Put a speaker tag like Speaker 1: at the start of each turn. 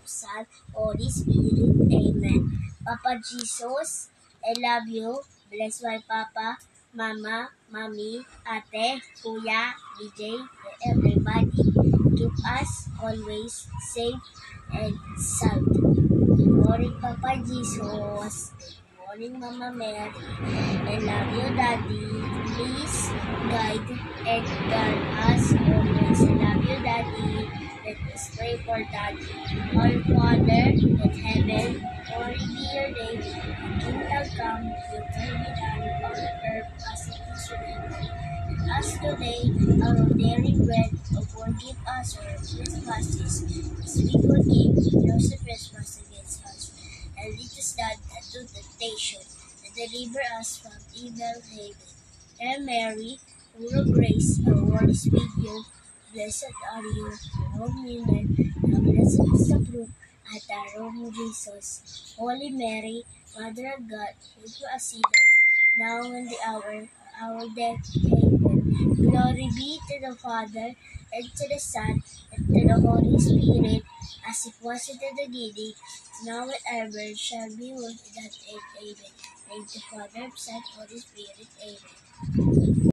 Speaker 1: Son, Holy Spirit. Amen. Papa Jesus, I love you. Bless my Papa, Mama, Mommy, Ate, Kuya, DJ, everybody. Keep us always safe and sound. Good morning, Papa Jesus. Good morning, Mama Mary. I love you, Daddy. Please guide and guard us always. I love you, Daddy. Let us pray for Daddy. Our Father in heaven, glory be your name. Kingdom come, your will be done on earth as it is in heaven. Give us today our daily bread, and forgive us our trespasses, as we forgive those who trespass against us. And lead us not into temptation, and deliver us from evil. Amen. Hail Mary, full of grace, the Lord is with you. Blessed are you among women, and blessed is the fruit of thy womb, Jesus. Holy Mary, Mother of God, pray for us sinners, now and the hour of our death. Amen. Glory be to the Father, and to the Son, and to the Holy Spirit, as it was in the beginning, now and ever shall be, world without end. Amen. Thank you, Father, Son, Holy Spirit. Amen.